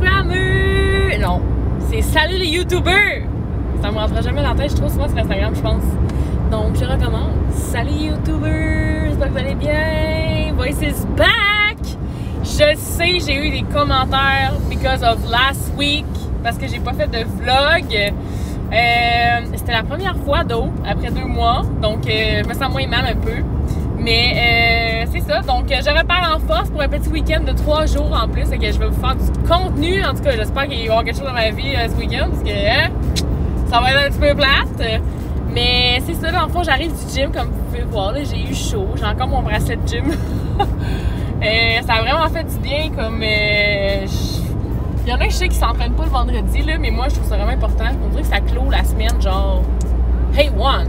Instagrammeurs! Non, c'est salut les YouTubers! Ça me rentrera jamais dans la tête, je suis trop souvent sur Instagram, je pense. Donc, je recommence. Salut YouTubers! J'espère que vous allez bien! Voice is back! Je sais, j'ai eu des commentaires because of last week, parce que j'ai pas fait de vlog. C'était la première fois d'eau, après 2 mois, donc je me sens moins mal un peu. Mais c'est ça, donc je repars en force pour un petit week-end de 3 jours en plus, et que je vais vous faire du contenu. En tout cas, j'espère qu'il va y avoir quelque chose dans ma vie ce week-end, parce que ça va être un petit peu plate. Mais c'est ça, dans le fond, j'arrive du gym, comme vous pouvez voir, là, j'ai eu chaud, j'ai encore mon bracelet de gym. Ça a vraiment fait du bien, comme... Il y en a que je sais qui s'entraînent pas le vendredi, là, mais moi, je trouve ça vraiment important. On dirait que ça clôt la semaine, genre... Hey, one!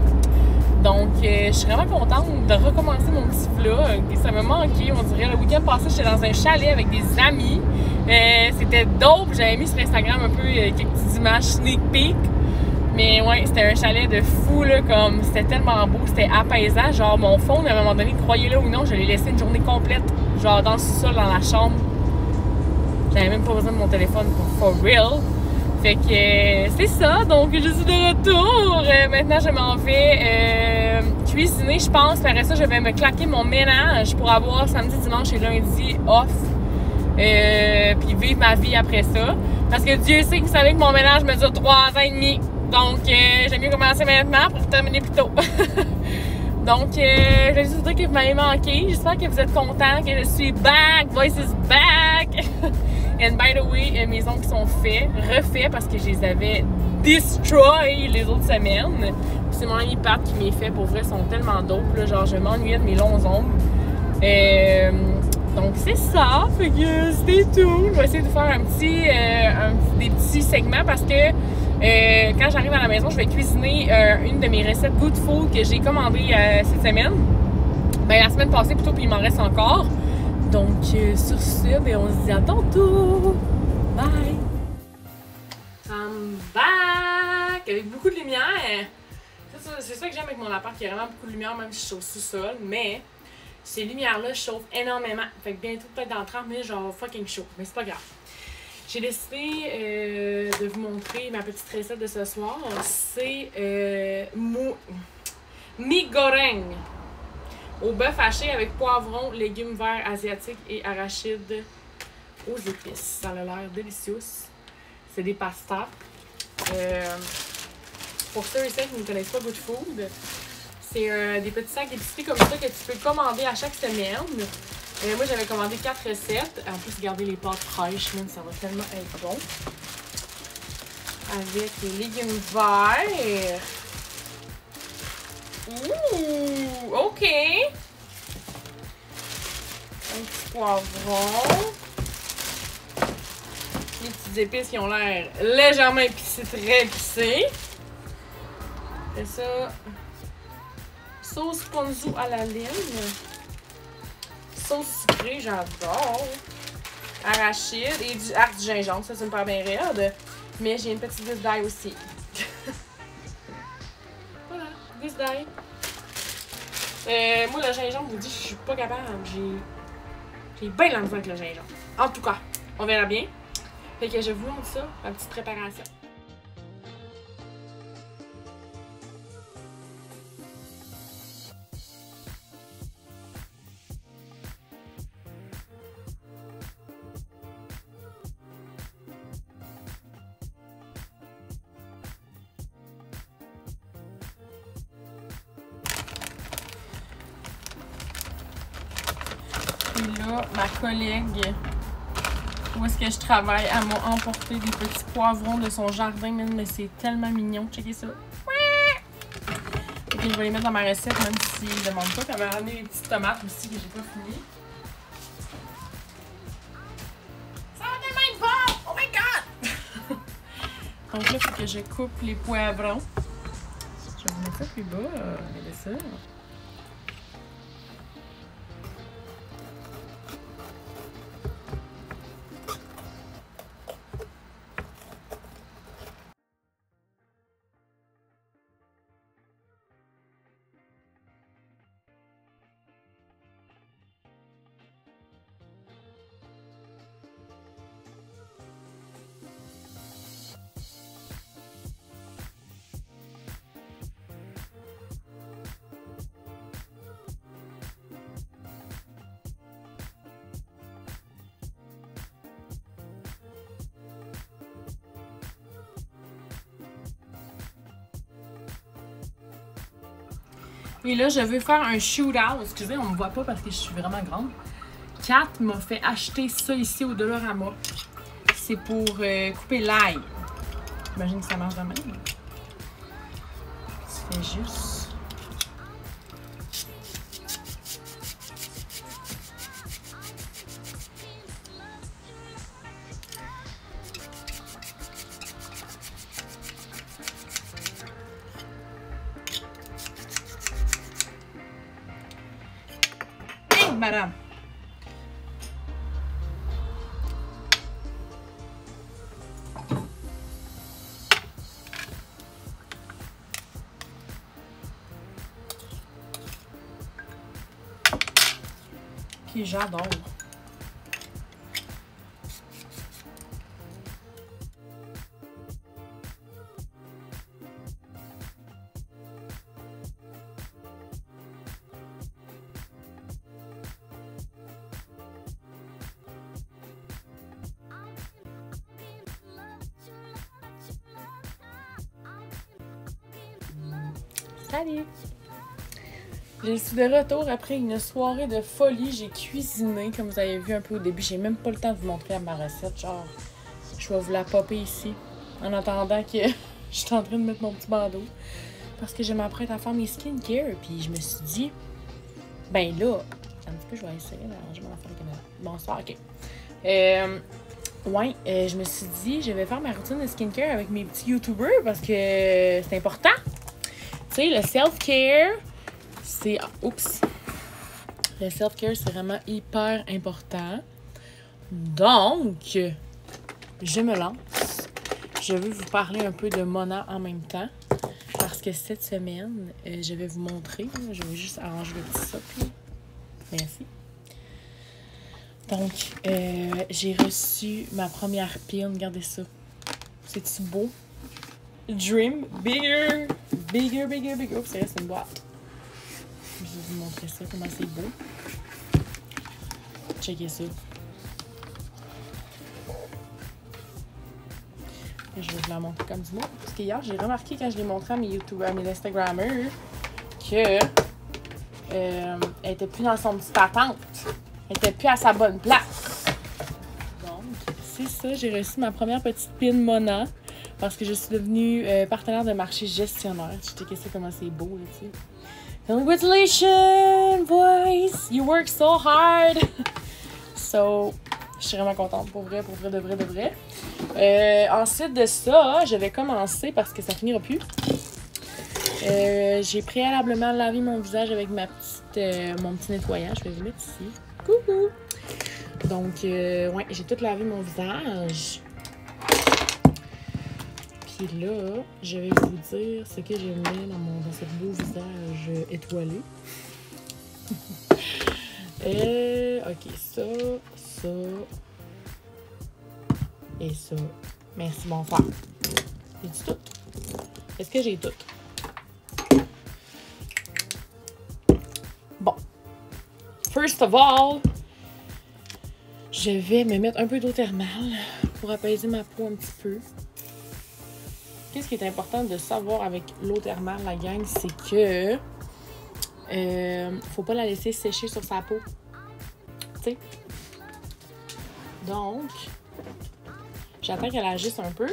Donc, je suis vraiment contente de recommencer mon petit vlog. Ça me manquait, on dirait. Le week-end passé, j'étais dans un chalet avec des amis. C'était dope. J'avais mis sur Instagram un peu quelques petites images sneak peek. Mais ouais, c'était un chalet de fou, là, comme c'était tellement beau, c'était apaisant. Genre, mon phone, à un moment donné, croyez-le ou non, je l'ai laissé une journée complète, genre dans le sous-sol, dans la chambre. J'avais même pas besoin de mon téléphone pour for real. Fait que c'est ça, donc je suis de retour. Maintenant, je m'en vais cuisiner, je pense. Après ça, je vais me claquer mon ménage pour avoir samedi, dimanche et lundi off. Puis vivre ma vie après ça. Parce que Dieu sait que vous savez que mon ménage me dure 3 ans et demi. Donc, j'aime mieux commencer maintenant pour terminer plus tôt. Donc, je vais juste vous dire que vous m'avez manqué. J'espère que vous êtes contents, que je suis back. Voice is back. And by the way, mes ongles sont refaits parce que je les avais destroy les autres semaines. C'est mon ami Pat qui m'est fait. Pour vrai, ils sont tellement dope. Là, genre, je m'ennuyais de mes longs ongles. Donc, c'est ça. Fait que c'était tout. Je vais essayer de faire des petits segments parce que quand j'arrive à la maison, je vais cuisiner une de mes recettes Good Food que j'ai commandée cette semaine. Ben, la semaine passée plutôt, puis il m'en reste encore. Donc, sur ce, ben, on se dit à tantôt. Bye! I'm back! Avec beaucoup de lumière. C'est ça que j'aime avec mon appart, qu'il y a vraiment beaucoup de lumière, même si je suis au sous-sol. Mais ces lumières-là chauffent énormément. Fait que bientôt, peut-être dans 30 minutes, genre fucking chaud. Mais c'est pas grave. J'ai décidé de vous montrer ma petite recette de ce soir. C'est mi goreng au bœuf haché avec poivron, légumes verts asiatiques et arachides aux épices. Ça a l'air délicieux. C'est des pastas. Pour ceux et celles qui ne connaissent pas Good Food, c'est des petits sacs d'épicerie comme ça que tu peux commander à chaque semaine. Moi, j'avais commandé 4 recettes. En plus, regardez les pâtes fraîches, même, ça va tellement être bon. Avec les légumes verts. Ouh, OK. Un petit poivron. Les petites épices qui ont l'air légèrement épicées, très épicées. Et ça, sauce ponzu à la lime. Sauce sucrée, j'adore. Arachide et du gingembre, ça me paraît bien raide. Mais j'ai une petite gousse d'ail aussi. Voilà, gousse d'ail. Moi, le gingembre, vous dit, je suis pas capable. J'ai bien la misère avec le gingembre. En tout cas, on verra bien. Fait que je vous montre ça, ma petite préparation. Et là, ma collègue, où est-ce que je travaille, elle m'a emporté des petits poivrons de son jardin, mais c'est tellement mignon. Checkez ça. Ok, je vais les mettre dans ma recette, même s'ils ne demandent pas. Elle m'a ramené des petites tomates aussi que j'ai pas fini. Ça va tellement être bon! Oh my god! Donc là, il faut que je coupe les poivrons. Je vais vous mettre ça plus bas. Regardez ça. Et là, je veux faire un shootout. Excusez, on me voit pas parce que je suis vraiment grande. Kat m'a fait acheter ça ici au Dollarama. C'est pour couper l'ail. J'imagine que ça marche de même. Tu fais juste... Hey, madame! Ok, j'adore. Salut! Je suis de retour après une soirée de folie. J'ai cuisiné, comme vous avez vu un peu au début. J'ai même pas le temps de vous montrer ma recette. Genre, je vais vous la popper ici. En attendant que je suis en train de mettre mon petit bandeau. Parce que je m'apprête à faire mes skincare. Puis je me suis dit, ben là, un petit peu, je vais essayer d'arranger mon affaire de caméra. Bonsoir, ok. Je me suis dit, je vais faire ma routine de skincare avec mes petits YouTubers parce que c'est important. Tu sais, le self-care, c'est... Oups! Le self-care, c'est vraiment hyper important. Donc, je me lance. Je veux vous parler un peu de Mona en même temps. Parce que cette semaine, je vais vous montrer. Je vais juste arranger le petit socle. Merci. Donc, j'ai reçu ma première pin. Regardez ça. C'est-tu beau? Dream bigger! Bigger, bigger, bigger. Oups, c'est une boîte. Je vais vous montrer ça, comment c'est beau. Checkez ça. Et je vais vous la montrer comme du monde. Parce qu'hier, j'ai remarqué quand je l'ai montré à mes YouTubers, à mes Instagrammers, que elle était plus dans son petite attente. Elle était plus à sa bonne place. Donc, c'est ça. J'ai reçu ma première petite pin Mona. Parce que je suis devenue partenaire de marché gestionnaire. Checkez ça, comment c'est beau, là, tu sais. Congratulations, boys! You work so hard! So, je suis vraiment contente, pour vrai, de vrai. Ensuite de ça, je vais commencer parce que ça finira plus. J'ai préalablement lavé mon visage avec mon petit nettoyant. Je vais vous mettre ici. Coucou! Donc, j'ai tout lavé mon visage. Puis là, je vais vous dire ce que j'ai mis dans ce beau visage étoilé. Ok, ça et ça. Merci, bonsoir. J'ai-tu tout? Est-ce que j'ai tout? Bon. First of all, je vais me mettre un peu d'eau thermale pour apaiser ma peau un petit peu. Qu'est-ce qui est important de savoir avec l'eau thermale, la gang, c'est que faut pas la laisser sécher sur sa peau. Tu sais? Donc, j'attends qu'elle agisse un peu.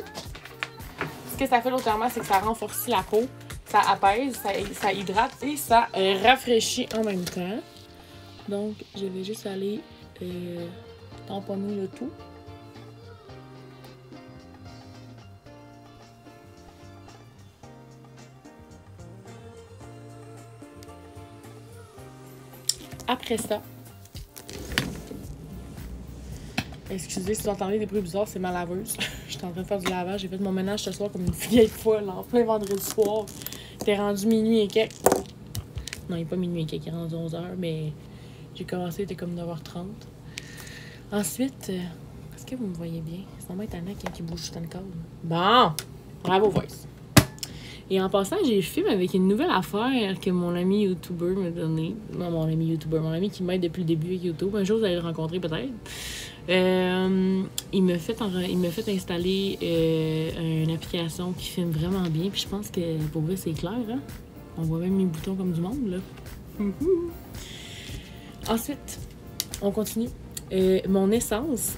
Ce que ça fait l'eau thermale, c'est que ça renforce la peau, ça apaise, ça hydrate et ça rafraîchit en même temps. Donc, je vais juste aller tamponner le tout. Après ça, excusez si vous entendez des bruits bizarres, c'est ma laveuse. J'étais en train de faire du lavage. J'ai fait mon ménage ce soir comme une vieille folle, en plein vendredi soir. C'était rendu minuit et quelques. Non, il n'est pas minuit et quelques, il est rendu 11h, mais j'ai commencé, il était comme 9h30. Ensuite, est-ce que vous me voyez bien? C'est vraiment étonnant qui bouge juste le câble. Bon, bravo, voice. Et en passant, j'ai filmé avec une nouvelle affaire que mon ami YouTuber m'a donné. Non, mon ami YouTuber, mon ami qui m'aide depuis le début avec YouTube. Un jour, vous allez le rencontrer peut-être. Il m'a fait installer une application qui filme vraiment bien. Puis je pense que pour vous, c'est clair, hein? On voit même mes boutons comme du monde, là. Ensuite, on continue. Mon essence.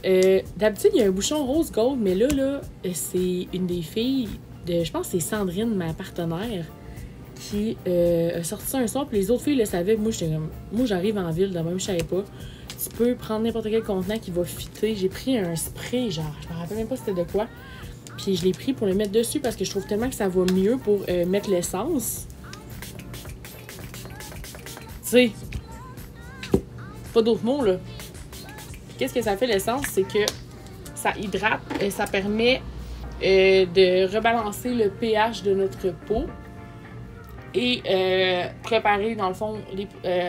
D'habitude, il y a un bouchon rose gold, mais là, c'est une des filles de... Je pense que c'est Sandrine, ma partenaire, qui a sorti ça un soir, puis les autres filles le savaient. Moi, j'arrive en ville, de même, je savais pas. Tu peux prendre n'importe quel contenant qui va fitter. J'ai pris un spray, genre, je me rappelle même pas c'était de quoi. Puis je l'ai pris pour le mettre dessus parce que je trouve tellement que ça va mieux pour mettre l'essence. Tu sais, pas d'autres mots, là. Puis qu'est-ce que ça fait, l'essence? C'est que ça hydrate et ça permet de rebalancer le pH de notre peau et préparer, dans le fond,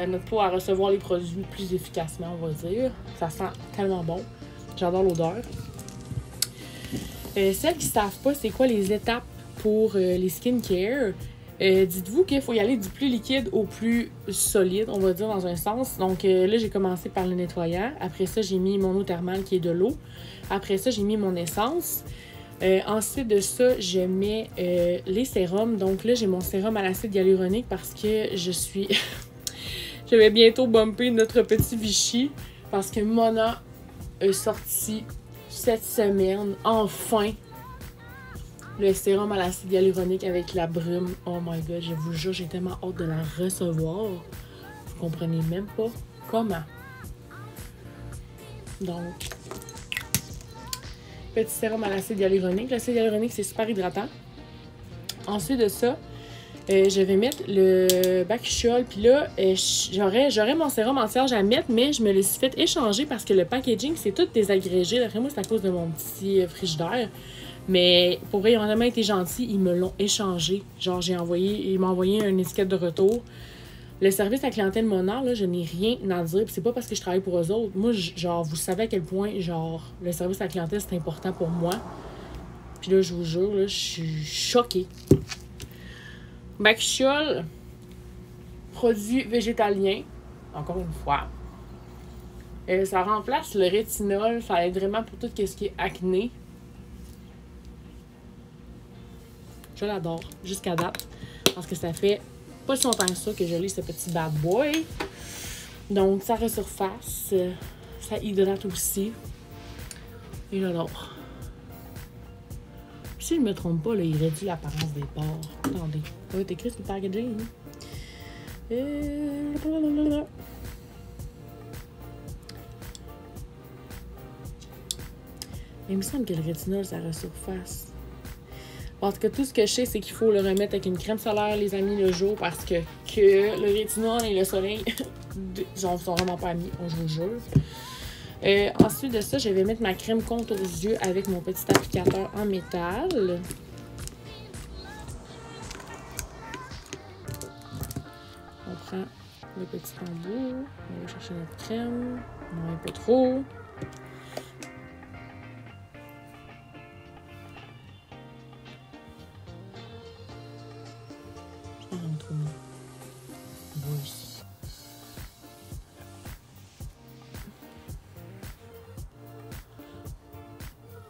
notre peau à recevoir les produits plus efficacement, on va dire. Ça sent tellement bon. J'adore l'odeur. Celles qui ne savent pas c'est quoi les étapes pour les skincare, dites-vous qu'il faut y aller du plus liquide au plus solide, on va dire, dans un sens. Donc là, j'ai commencé par le nettoyant. Après ça, j'ai mis mon eau thermale qui est de l'eau. Après ça, j'ai mis mon essence. Ensuite de ça, je mets les sérums. Donc là, j'ai mon sérum à l'acide hyaluronique parce que je vais bientôt bumper notre petit Vichy parce que Mona a sorti cette semaine, enfin, le sérum à l'acide hyaluronique avec la brume. Oh my god, je vous jure, j'ai tellement hâte de la recevoir. Vous comprenez même pas comment. Donc, petit sérum à l'acide hyaluronique. L'acide hyaluronique, c'est super hydratant. Ensuite de ça, je vais mettre le Bakuchiol. Puis là, j'aurais mon sérum anti-âge à mettre, mais je me le suis fait échanger parce que le packaging, c'est tout désagrégé. D'après moi, c'est à cause de mon petit frigidaire. Mais pour vrai, ils ont vraiment été gentils. Ils me l'ont échangé. Genre, ils m'ont envoyé une étiquette de retour. Le service à la clientèle Mona, là, je n'ai rien à dire. Puis c'est pas parce que je travaille pour eux autres. Moi, genre, vous savez à quel point, genre, le service à la clientèle, c'est important pour moi. Puis là, je vous jure, là, je suis choquée. Bakuchiol, produit végétalien, encore une fois. Ça remplace le rétinol. Ça aide vraiment pour tout ce qui est acné. Je l'adore, jusqu'à date. Parce que ça fait pas si longtemps que ça que je lis ce petit bad boy. Donc, ça resurface. Ça hydrate aussi. Et j'adore. Si je ne me trompe pas, là, il réduit l'apparence des pores. Attendez. Ça va être écrit sur le packaging. Il me semble que le rétinol, ça resurface. En tout cas, tout ce que je sais, c'est qu'il faut le remettre avec une crème solaire, les amis, le jour, parce que le rétinol et le soleil sont vraiment pas amis, je vous jure. Ensuite de ça, je vais mettre ma crème contre les yeux avec mon petit applicateur en métal. On prend le petit embout, on va chercher notre crème, non, un peu trop.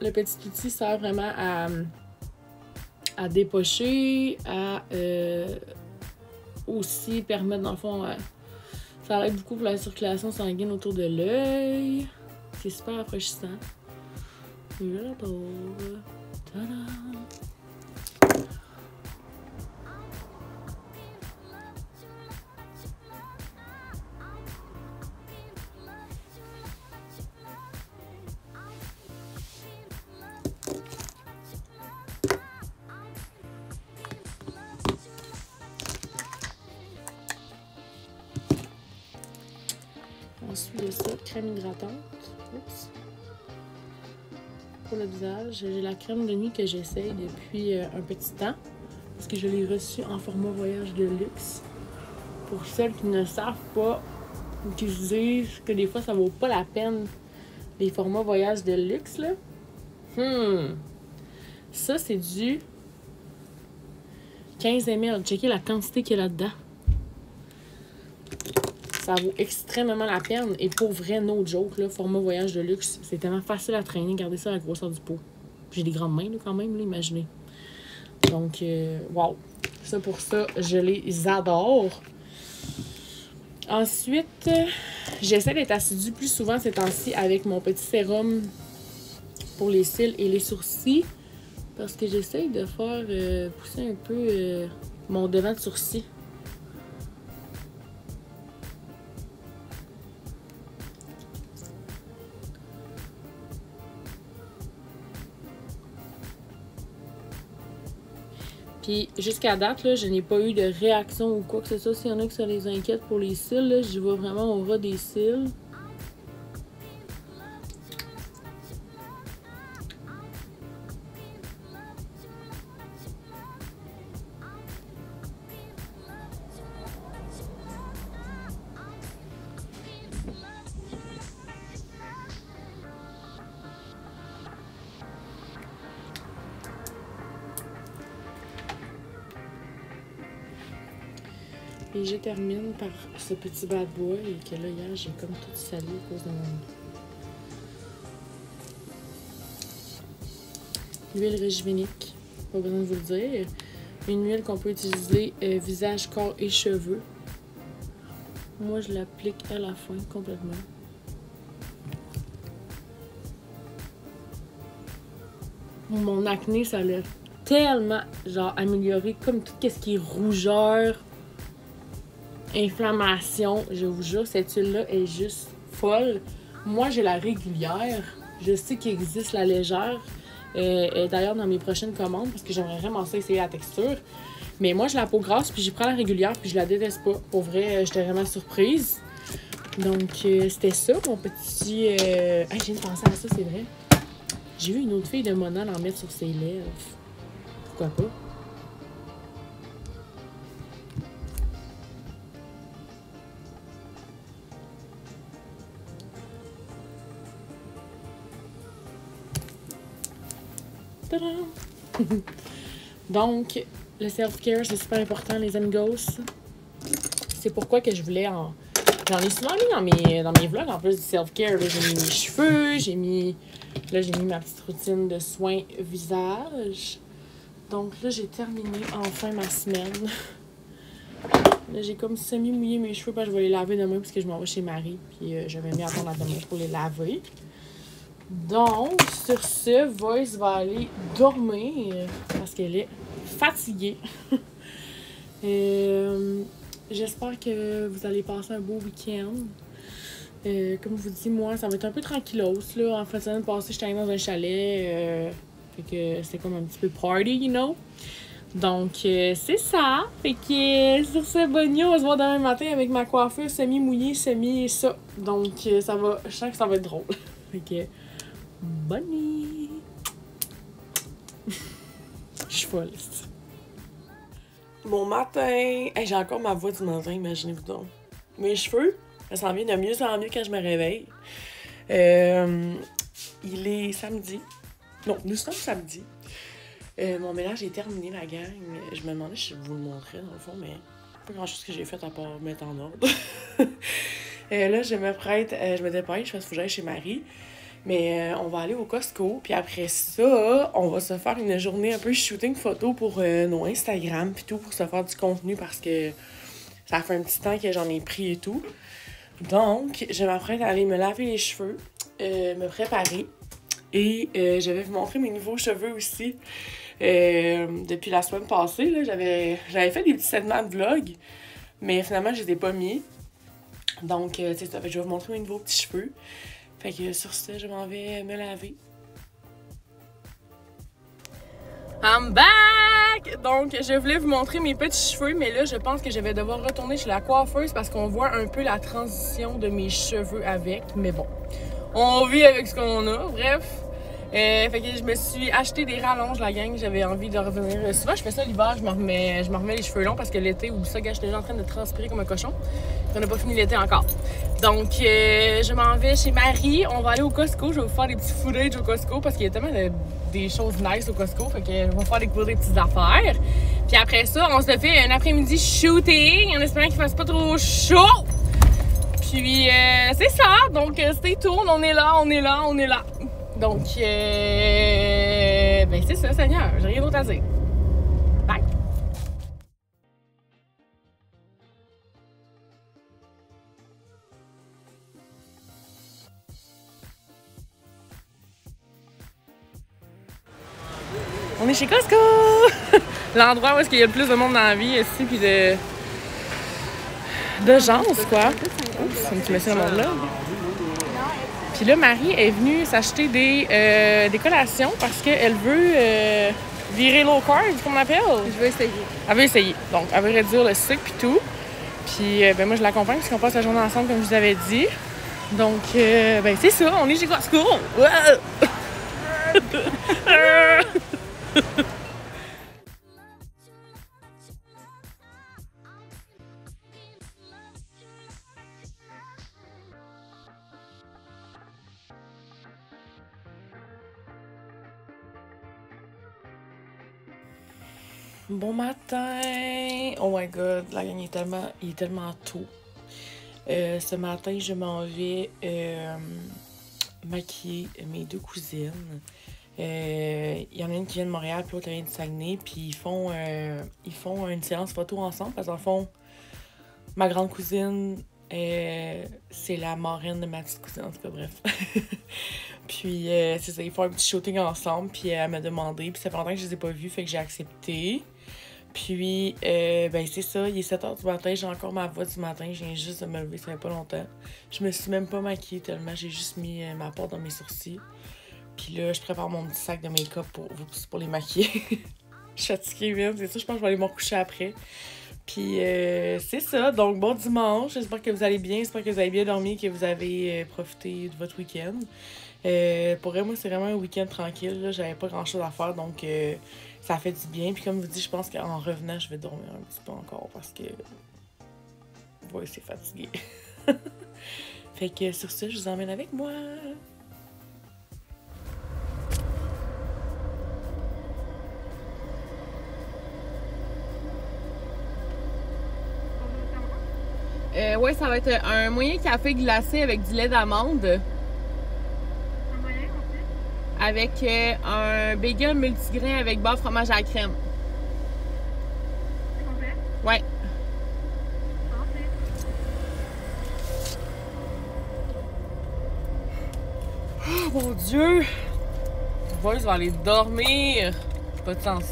Le petit outil sert vraiment à dépocher, à aussi permettre, dans le fond, ça aide beaucoup pour la circulation sanguine autour de l'œil. C'est super rafraîchissant. Et là, la pauvre. Tada! Ensuite de ça, crème hydratante. Oups. Pour le visage, j'ai la crème de nuit que j'essaye depuis un petit temps. Parce que je l'ai reçue en format voyage de luxe. Pour celles qui ne savent pas, ou qui se disent que des fois ça vaut pas la peine les formats voyage de luxe, là. Ça, c'est du 15 ml. Checkez la quantité qu'il y a là-dedans. Ça vaut extrêmement la peine. Et pour vrai, no joke, là, format voyage de luxe, c'est tellement facile à traîner. Regardez ça à la grosseur du pot. J'ai des grandes mains, là, quand même, là, imaginez. Donc, wow. Ça, pour ça, je les adore. Ensuite, j'essaie d'être assidue plus souvent ces temps-ci avec mon petit sérum pour les cils et les sourcils. Parce que j'essaie de faire pousser un peu mon devant de sourcil. Puis jusqu'à date, là, je n'ai pas eu de réaction ou quoi que ce soit. S'il y en a que ça les inquiète pour les cils, là, j'y vais vraiment au ras des cils. Et je termine par ce petit bad boy et que là, hier, j'ai comme tout sali à cause de l'huile régivinique. Pas besoin de vous le dire. Une huile qu'on peut utiliser visage, corps et cheveux. Moi, je l'applique à la fin complètement. Mon acné, ça l'a tellement genre amélioré, comme tout ce qui est rougeur, inflammation. Je vous jure, cette huile-là est juste folle. Moi, j'ai la régulière. Je sais qu'il existe la légère. D'ailleurs, dans mes prochaines commandes, parce que j'aimerais vraiment ça essayer la texture. Mais moi, j'ai la peau grasse, puis j'y prends la régulière, puis je la déteste pas. Pour vrai, j'étais vraiment surprise. Donc, c'était ça, mon petit... Ah, je viens de penser à ça, c'est vrai. J'ai vu une autre fille de Mona l'en mettre sur ses lèvres. Pourquoi pas? Donc, le self-care, c'est super important, les amigos. C'est pourquoi que je voulais en... J'en ai souvent mis dans mes vlogs, en plus du self-care. J'ai mis mes cheveux, j'ai mis... Là, j'ai mis ma petite routine de soins visage. Donc là, j'ai terminé enfin ma semaine. Là, j'ai comme semi-mouillé mes cheveux parce que je vais les laver demain parce que je m'en vais chez Marie. Puis je vais m'y attendre à demain pour les laver. Donc, sur ce, Voice va aller dormir parce qu'elle est fatiguée. J'espère que vous allez passer un beau week-end. Comme je vous dis, moi, ça va être un peu tranquillos. Là. En fin de semaine passée, j'étais allée dans un chalet. Fait que c'était comme un petit peu party, you know. Donc, c'est ça. Fait que sur ce, bonne nuit, on va se voir demain matin avec ma coiffure semi-mouillée, semi-ça. Donc, ça va, je sens que ça va être drôle. Fait que, bonne nuit. Je suis folle. Bon matin. Hey, j'ai encore ma voix du matin, imaginez-vous donc. Mes cheveux, ça s'en vient de mieux en mieux quand je me réveille. Il est samedi. Non, nous sommes samedi. Mon ménage est terminé, la gang. Je me demandais si je vous le montrais, dans le fond, mais pas grand-chose que j'ai fait à part mettre en ordre. Là, je me dépêche parce qu'il faut que j'aille chez Marie. Mais on va aller au Costco, puis après ça, on va se faire une journée un peu shooting photo pour nos Instagram, puis tout, pour se faire du contenu, parce que ça fait un petit temps que j'en ai pris et tout. Donc, je m'apprête à aller me laver les cheveux, me préparer, et je vais vous montrer mes nouveaux cheveux aussi. Depuis la semaine passée, là, j'avais fait des petits segments de vlog, mais finalement, je les ai pas mis. Donc, c'est ça, je vais vous montrer mes nouveaux petits cheveux. Fait que sur ce, je m'en vais me laver. I'm back! Donc, je voulais vous montrer mes petits cheveux, mais là, je pense que je vais devoir retourner chez la coiffeuse parce qu'on voit un peu la transition de mes cheveux avec. Mais bon, on vit avec ce qu'on a, bref. Fait que je me suis acheté des rallonges, la gang. J'avais envie de revenir. Souvent, je fais ça l'hiver, je me remets les cheveux longs parce que l'été, ou ça, gars, je suis déjà en train de transpirer comme un cochon. On n'a pas fini l'été encore. Donc, je m'en vais chez Marie. On va aller au Costco. Je vais vous faire des petits footage au Costco parce qu'il y a tellement des choses nice au Costco. Fait que je vais vous faire découvrir des petites affaires. Puis après ça, on se fait un après-midi shooting en espérant qu'il fasse pas trop chaud. Puis, c'est ça. Donc, stay tuned. On est là. Donc, ben c'est ça, Seigneur. J'ai rien d'autre à dire. On est chez Costco! L'endroit où il y a le plus de monde dans la vie ici, puis de gens, quoi. Oups, un petit monsieur dans le monde là. Puis là, Marie est venue s'acheter des collations parce qu'elle veut virer low carb, comme on appelle. Je veux essayer. Elle veut essayer. Donc, elle veut réduire le sucre puis tout. Puis, ben moi, je l'accompagne parce qu'on passe la journée ensemble, comme je vous avais dit. Donc, ben c'est ça, on est chez Costco. Bon matin! Oh my god, la gang il est tellement tôt. Ce matin, je m'en vais maquiller mes deux cousines. Il y en a une qui vient de Montréal, puis l'autre qui vient de Saguenay, puis ils font une séance photo ensemble, parce qu'en fond, ma grande cousine, c'est la marraine de ma petite cousine, en tout cas, bref. Puis, c'est ça, ils font un petit shooting ensemble, puis elle m'a demandé, puis ça fait longtemps que je les ai pas vus, fait que j'ai accepté. Puis, ben c'est ça, il est 7h du matin, j'ai encore ma voix du matin, je viens juste de me lever, ça fait pas longtemps. Je me suis même pas maquillée tellement, j'ai juste mis ma pâte dans mes sourcils. Puis là, je prépare mon petit sac de make-up pour les maquiller. Je suis fatiguée, même, c'est ça, je pense que je vais aller me recoucher après. Puis, c'est ça, donc bon dimanche, j'espère que vous allez bien, j'espère que vous avez bien dormi, que vous avez profité de votre week-end. Pour vrai, moi, c'est vraiment un week-end tranquille, j'avais pas grand-chose à faire, donc ça fait du bien. Puis comme je vous dis, je pense qu'en revenant, je vais dormir un petit peu encore parce que... ouais, c'est fatigué. Fait que sur ce, je vous emmène avec moi. Ouais, ça va être un moyen café glacé avec du lait d'amande. Un moyen complet? Avec un bagel multigrain avec beurre, fromage à la crème. C'est complet? Ouais. Parfait. Oh mon Dieu! Le boys va aller dormir. Pas de sens.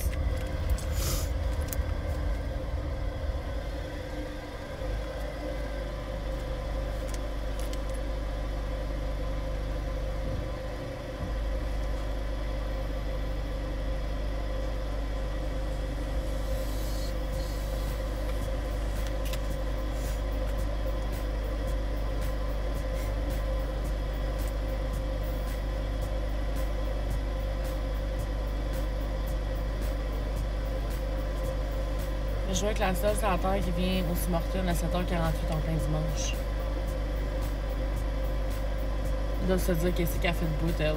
Je joue avec la seule sur la terre qui vient au Tim Hortons à 7h48 en plein dimanche. Ils doivent se dire qu'est-ce qu'elle fait de bout, elle.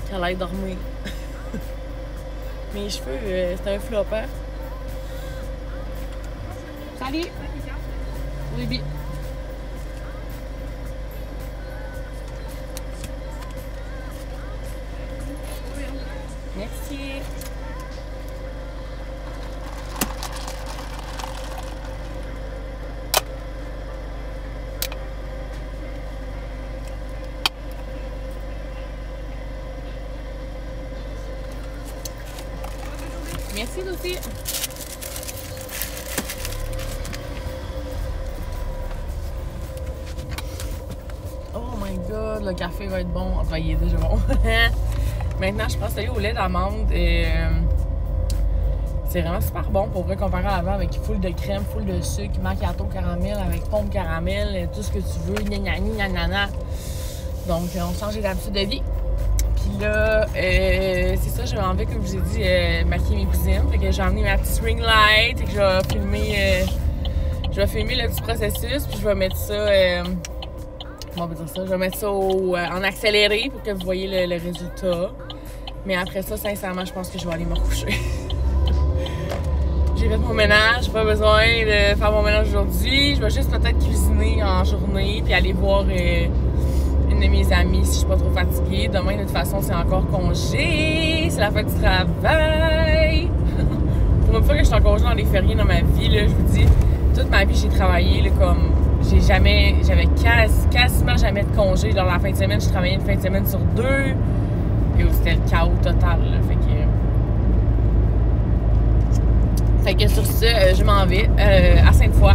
Qu'elle aille dormir. Mes cheveux, c'est un flop, hein? Salut! Baby. Merci. Merci Lucie. Oh my god, le café va être bon. Enfin, il est déjà bon. Maintenant, je pense aller au lait d'amande. C'est vraiment super bon pour vrai comparé à avant avec full de crème, full de sucre, macchiato caramel avec pomme caramel, tout ce que tu veux, gna. Donc, on change d'habitude de vie. Puis là, c'est ça, j'avais envie, comme je vous ai dit, maquiller mes cousines. Fait que j'ai emmené ma petite ring light et que je vais filmer le petit processus. Puis je vais mettre ça, comment on peut dire ça? Je vais mettre ça en accéléré pour que vous voyez le résultat. Mais après ça, sincèrement, je pense que je vais aller me recoucher. J'ai fait mon ménage, j'ai pas besoin de faire mon ménage aujourd'hui. Je vais juste peut-être cuisiner en journée puis aller voir une de mes amies si je suis pas trop fatiguée. Demain, de toute façon, c'est encore congé. C'est la fête du travail. Pour une fois que je suis en congé dans les fériés dans ma vie, là, je vous dis, toute ma vie, j'ai travaillé là, comme... J'avais quasiment jamais de congé. Dans la fin de semaine, je travaillais une fin de semaine sur 2. Et c'était le chaos total. Là. Fait que Fait que sur ce, je m'en vais à Sainte-Foy.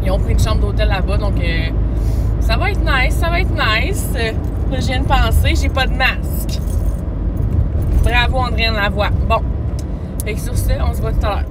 Ils ont pris une chambre d'hôtel là-bas, donc ça va être nice, ça va être nice. Là, je viens de penser, j'ai pas de masque. Bravo Andréane Lavoie. Bon, fait que sur ce, on se voit tout à l'heure.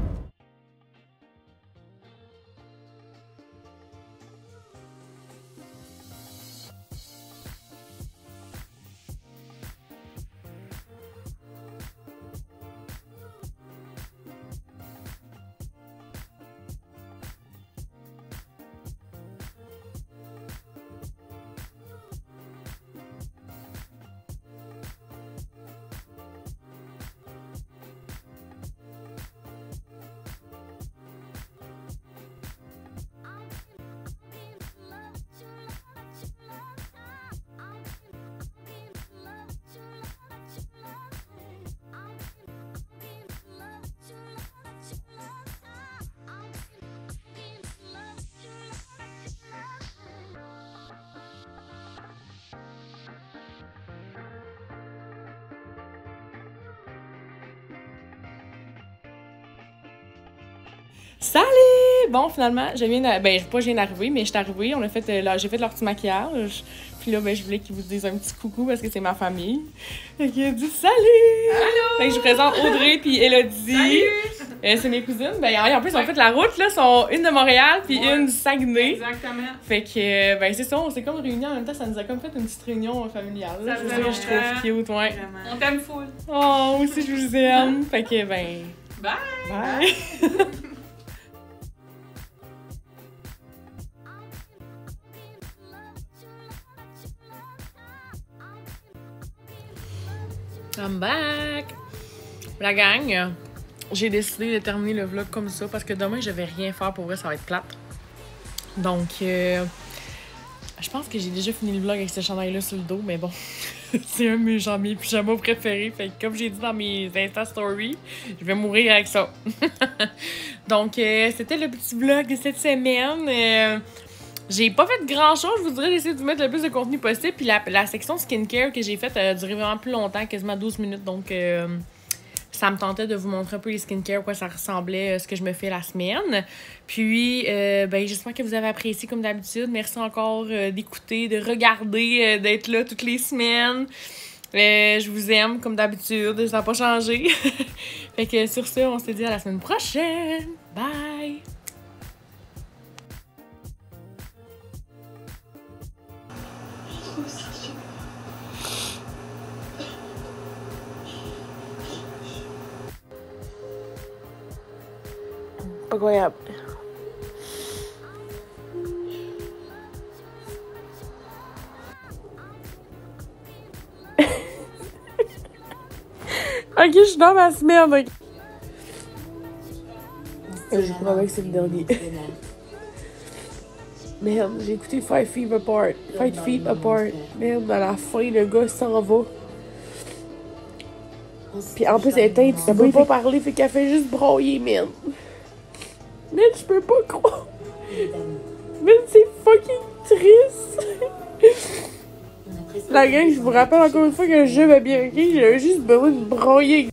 Salut! Bon, finalement, je viens d'arriver, mais je suis arrivée. On a fait, j'ai fait leur petit maquillage. Puis là, ben, je voulais qu'ils vous disent un petit coucou parce que c'est ma famille. Fait qu'il a dit salut! Allô! Fait que je vous présente Audrey puis Elodie. C'est mes cousines. Ben, en plus, on fait la route, là. Sont une de Montréal puis une du Saguenay. Exactement. Fait que, ben, c'est ça, on s'est comme réunis en même temps. Ça nous a comme fait une petite réunion familiale. C'est ça que je trouve cute, ouais. Vraiment. On t'aime full. Oh, moi aussi, je vous aime. Fait que, ben. Bye! Bye! I'm back! La gang, j'ai décidé de terminer le vlog comme ça parce que demain, je vais rien faire. Pour vrai, ça va être plate. Donc, je pense que j'ai déjà fini le vlog avec ce chandail-là sur le dos, mais bon, c'est un de mes pyjamas préférés. Fait que comme j'ai dit dans mes Insta Stories, je vais mourir avec ça. Donc, c'était le petit vlog de cette semaine. J'ai pas fait grand chose, je vous dirais d'essayer de vous mettre le plus de contenu possible. Puis la section skincare que j'ai faite a duré vraiment plus longtemps, quasiment 12 minutes. Donc ça me tentait de vous montrer un peu les skincare, quoi ça ressemblait, ce que je me fais la semaine. Puis ben, j'espère que vous avez apprécié comme d'habitude. Merci encore d'écouter, de regarder, d'être là toutes les semaines. Je vous aime comme d'habitude, ça n'a pas changé. Fait que sur ce, on se dit à la semaine prochaine. Bye! Incroyable. Ok, je suis dans ma semaine. Okay. Je crois que c'est le dernier. Merde, j'ai écouté 5 Feet Apart. 5 Feet Apart. Merde, à la fin, le gars s'en va. Puis en plus, elle est éteinte, elle peut pas parler, fait qu'elle fait juste broyer, merde. Mais je peux pas croire. Mais c'est fucking triste. La gang, je vous rappelle encore une fois que je vais bien, ok? J'avais juste besoin de broyer.